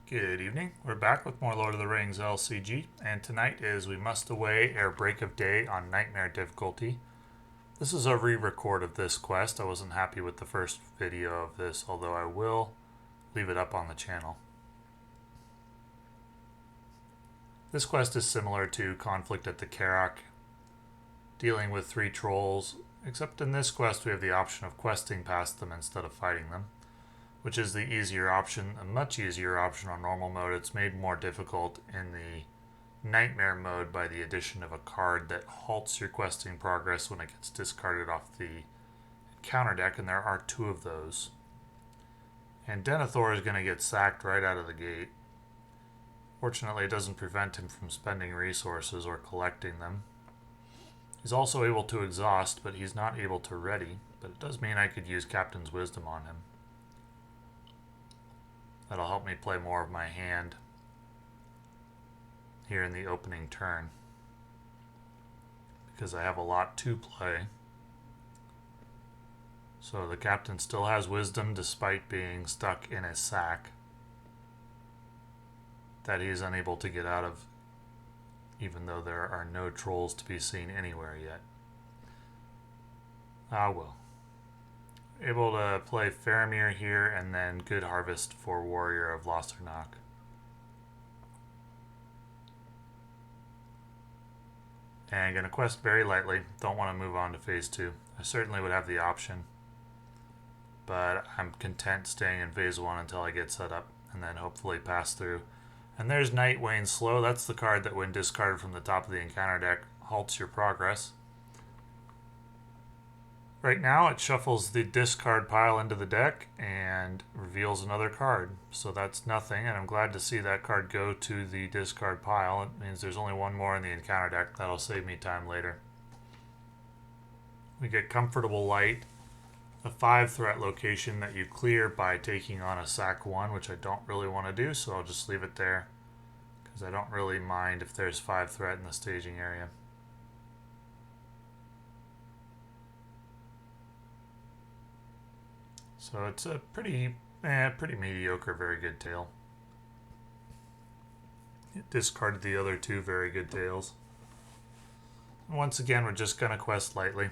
Good evening. We're back with more Lord of the Rings LCG, and tonight is We Must Away Ere Break of Day on Nightmare difficulty. This is a re-record of this quest. I wasn't happy with the first video of this, although I will leave it up on the channel. This quest is similar to Conflict at the Carrack, dealing with 3 trolls, except in this quest we have the option of questing past them instead of fighting them, which is the easier option, a much easier option on normal mode. It's made more difficult in the Nightmare mode by the addition of a card that halts your questing progress when it gets discarded off the encounter deck, and there are 2 of those. And Denethor is going to get sacked right out of the gate. Fortunately, it doesn't prevent him from spending resources or collecting them. He's also able to exhaust, but he's not able to ready, but it does mean I could use Captain's Wisdom on him. That'll help me play more of my hand here in the opening turn, because I have a lot to play. So the captain still has wisdom despite being stuck in a sack that he is unable to get out of, even though there are no trolls to be seen anywhere yet. Ah well. Able to play Faramir here, and then good harvest for Warrior of Lossarnach. And gonna quest very lightly. Don't want to move on to phase 2. I certainly would have the option, but I'm content staying in phase 1 until I get set up, and then hopefully pass through. And there's Night Wane Slow. That's the card that when discarded from the top of the encounter deck halts your progress. Right now it shuffles the discard pile into the deck and reveals another card. So that's nothing, and I'm glad to see that card go to the discard pile. It means there's only one more in the encounter deck. That'll save me time later. We get Comfortable Light, a 5-threat location that you clear by taking on a sack 1, which I don't really want to do, so I'll just leave it there, because I don't really mind if there's 5 threat in the staging area. So it's a pretty mediocre, very good tail. It discarded the other 2 very good tails. And once again, we're just going to quest lightly.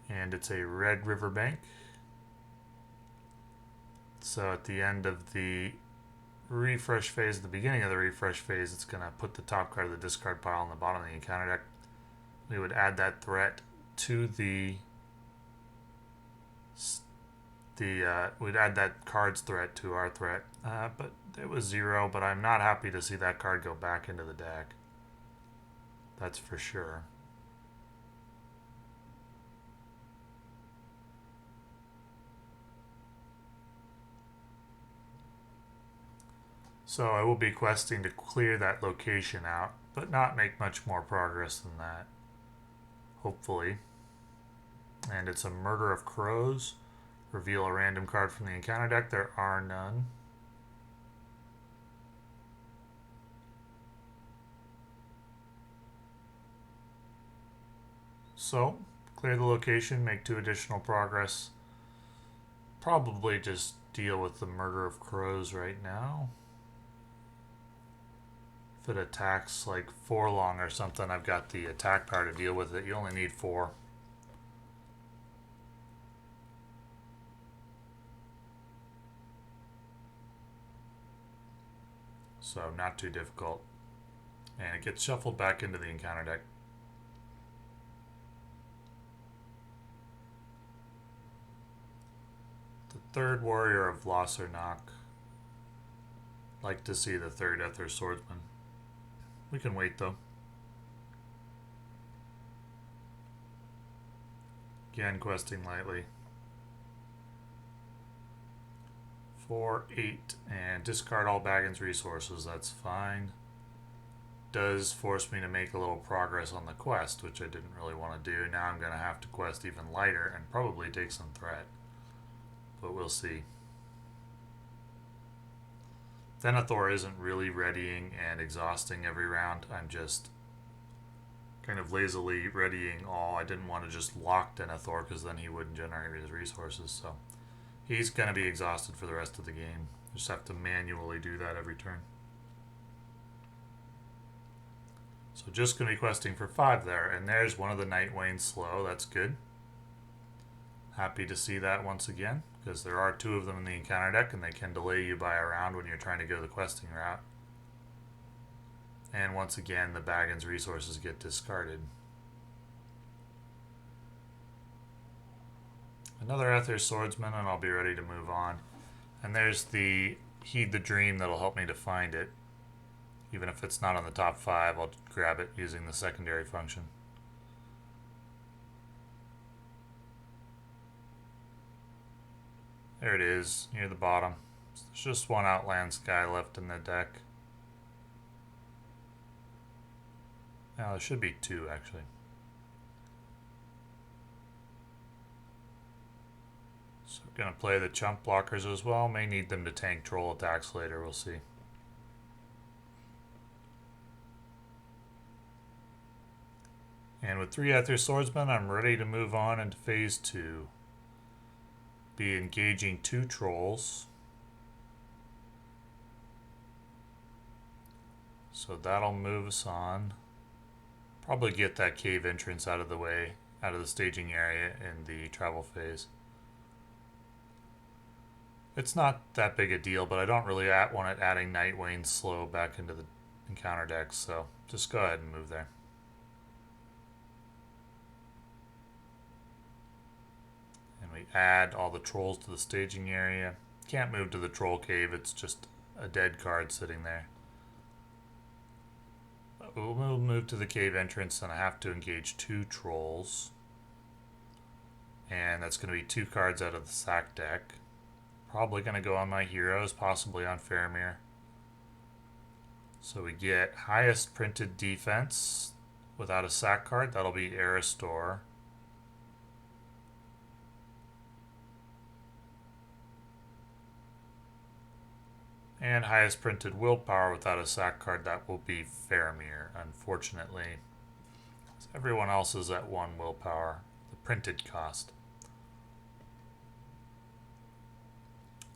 And it's a red riverbank. So at the end of the refresh phase, at the beginning of the refresh phase, it's going to put the top card of the discard pile on the bottom of the encounter deck. We would add that threat to we'd add that card's threat to our threat, but it was 0, but I'm not happy to see that card go back into the deck. That's for sure. So I will be questing to clear that location out, but not make much more progress than that, hopefully. And it's a Murder of Crows. Reveal a random card from the encounter deck. There are none. So, clear the location, make 2 additional progress. Probably just deal with the Murder of Crows right now. If it attacks like Forlong or something, I've got the attack power to deal with it. You only need 4. So not too difficult. And it gets shuffled back into the encounter deck. The 3rd Warrior of Lossarnach. Like to see the 3rd Ethir Swordsman. We can wait though. Again, questing lightly. 4, 8, and discard all Baggin's resources. That's fine. Does force me to make a little progress on the quest, which I didn't really want to do. Now I'm going to have to quest even lighter and probably take some threat, but we'll see. Denethor isn't really readying and exhausting every round. I'm just kind of lazily readying all. I didn't want to just lock Denethor because then he wouldn't generate his resources, so He's going to be exhausted for the rest of the game. Just have to manually do that every turn. So just going to be questing for 5 there. And there's one of the Nightwanes slow. That's good. Happy to see that once again, because there are 2 of them in the encounter deck, and they can delay you by a round when you're trying to go the questing route. And once again, the Baggins resources get discarded. Another Ethir Swordsman, and I'll be ready to move on. And there's the Heed the Dream that'll help me to find it. Even if it's not on the top 5, I'll grab it using the secondary function. There it is, near the bottom. There's just one Outlands guy left in the deck. Now, there should be 2, actually. So we're going to play the chump blockers as well. May need them to tank troll attacks later, we'll see. And with 3 Ethir Swordsmen, I'm ready to move on into phase 2. Be engaging 2 trolls. So that'll move us on. Probably get that cave entrance out of the way, out of the staging area in the travel phase. It's not that big a deal, but I don't really want it adding Nightwayne slow back into the encounter deck, so just go ahead and move there. And we add all the trolls to the staging area. Can't move to the troll cave, it's just a dead card sitting there. But we'll move to the cave entrance, and I have to engage 2 trolls. And that's going to be 2 cards out of the sack deck. Probably going to go on my heroes, possibly on Faramir. So we get highest printed defense without a sack card. That'll be Erestor. And highest printed willpower without a sack card. That will be Faramir, unfortunately. Everyone else is at 1 willpower, the printed cost.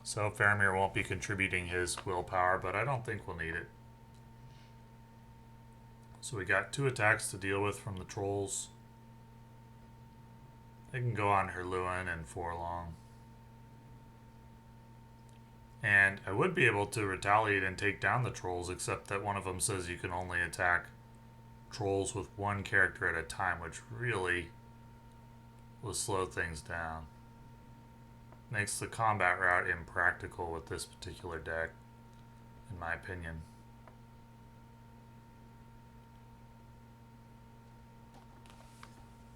So Faramir won't be contributing his willpower, but I don't think we'll need it. So we got 2 attacks to deal with from the trolls. They can go on Hirluin and Forlong. And I would be able to retaliate and take down the trolls, except that one of them says you can only attack trolls with 1 character at a time, which really will slow things down. Makes the combat route impractical with this particular deck, in my opinion.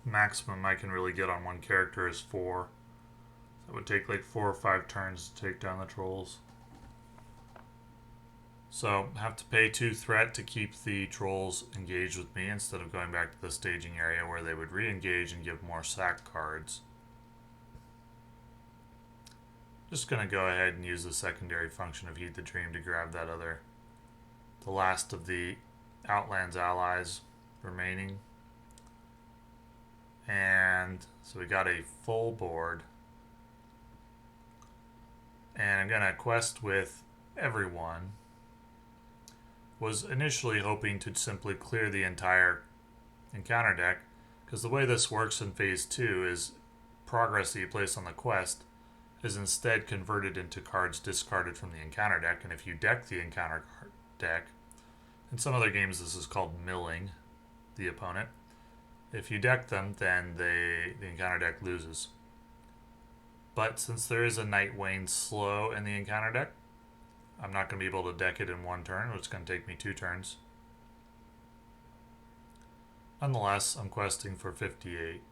Maximum I can really get on 1 character is 4. So it would take like 4 or 5 turns to take down the trolls. So have to pay 2 threat to keep the trolls engaged with me instead of going back to the staging area where they would re-engage and give more sack cards. Just going to go ahead and use the secondary function of Heed the Dream to grab that the last of the Outlands allies remaining. And so we got a full board. And I'm going to quest with everyone. Was initially hoping to simply clear the entire encounter deck, because the way this works in phase 2 is progress that you place on the quest is instead converted into cards discarded from the encounter deck. And if you deck the encounter deck, in some other games this is called milling the opponent. If you deck them, then the encounter deck loses. But since there is a Nightwayne slow in the encounter deck, I'm not going to be able to deck it in 1 turn, which is going to take me 2 turns. Nonetheless, I'm questing for 58.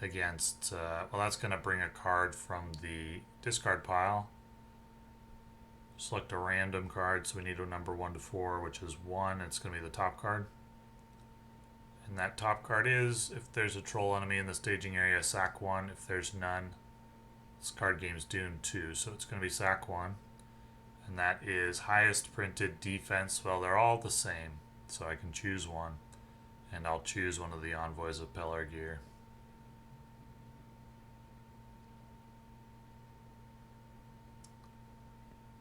Against, well, that's going to bring a card from the discard pile. Select a random card, so we need a number 1 to 4, which is 1. It's going to be the top card. And that top card is, if there's a troll enemy in the staging area, sack 1. If there's none, this card game's doomed 2, so it's going to be sack 1. And that is highest printed defense. Well, they're all the same, so I can choose 1. And I'll choose one of the envoys of Pelargir.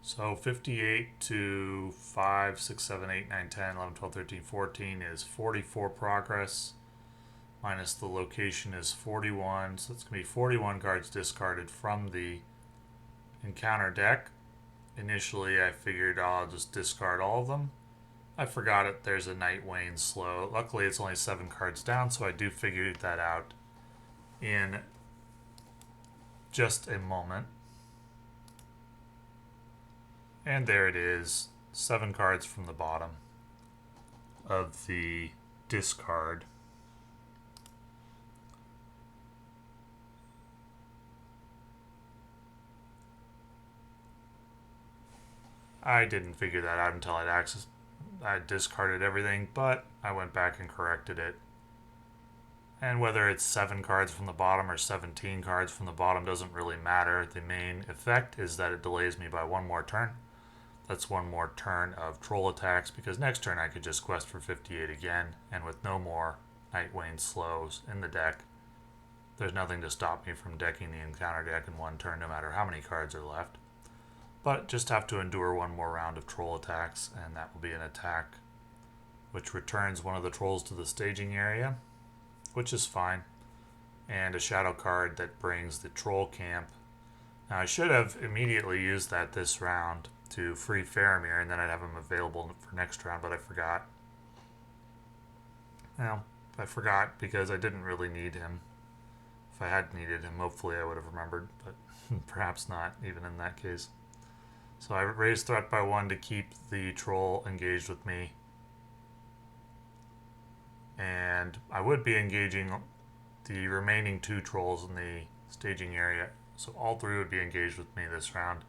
So 58 to 5, 6, 7, 8, 9, 10, 11, 12, 13, 14 is 44 progress. Minus the location is 41. So it's going to be 41 cards discarded from the encounter deck. Initially, I figured I'll just discard all of them. I forgot it. There's a Night Wane slow. Luckily, it's only 7 cards down, so I do figure that out in just a moment. And there it is. 7 cards from the bottom of the discard. I didn't figure that out until I discarded everything, but I went back and corrected it. And whether it's 7 cards from the bottom or 17 cards from the bottom doesn't really matter. The main effect is that it delays me by 1 more turn. That's 1 more turn of troll attacks, because next turn I could just quest for 58 again, and with no more Night Wane slows in the deck, there's nothing to stop me from decking the encounter deck in 1 turn, no matter how many cards are left. But just have to endure 1 more round of troll attacks, and that will be an attack which returns one of the trolls to the staging area, which is fine, and a shadow card that brings the troll camp. Now I should have immediately used that this round to free Faramir, and then I'd have him available for next round, but I forgot. Well, I forgot because I didn't really need him. If I had needed him, hopefully I would have remembered, but perhaps not, even in that case. So I raised threat by 1 to keep the troll engaged with me. And I would be engaging the remaining 2 trolls in the staging area. So all 3 would be engaged with me this round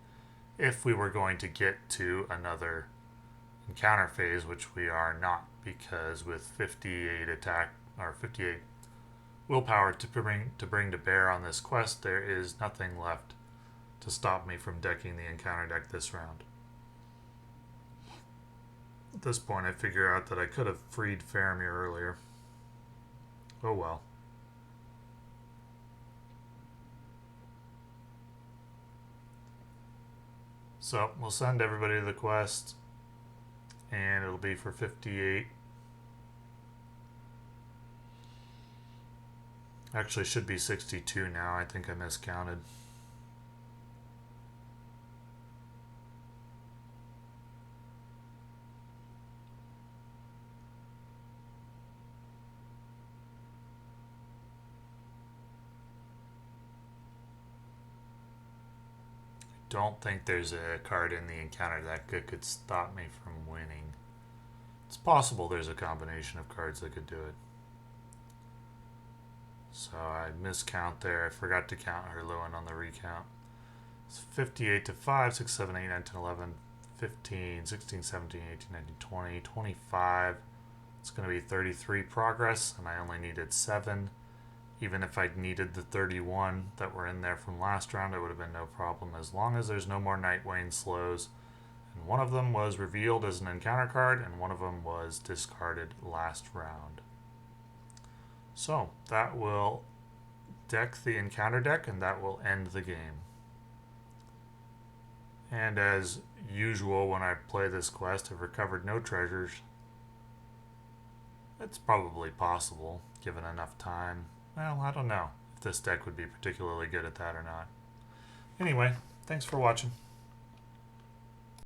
if we were going to get to another encounter phase, which we are not, because with 58 attack or 58 willpower to bring to bear on this quest, there is nothing left to stop me from decking the encounter deck this round. At this point, I figure out that I could have freed Faramir earlier. Oh well. So, we'll send everybody to the quest, and it'll be for 58. Actually, it should be 62 now. I think I miscounted. Don't think there's a card in the encounter that could stop me from winning. It's possible there's a combination of cards that could do it. So I miscount there. I forgot to count Hirluin on the recount. It's 58 to 5, 6, 7, 8, 9, 10, 11, 15, 16, 17, 18, 19, 20, 25. It's going to be 33 progress, and I only needed 7. Even if I'd needed the 31 that were in there from last round, it would have been no problem, as long as there's no more Night Wane slows. And one of them was revealed as an encounter card, and one of them was discarded last round. So that will deck the encounter deck, and that will end the game. And as usual, when I play this quest, I've recovered no treasures. It's probably possible, given enough time. Well, I don't know if this deck would be particularly good at that or not. Anyway, thanks for watching.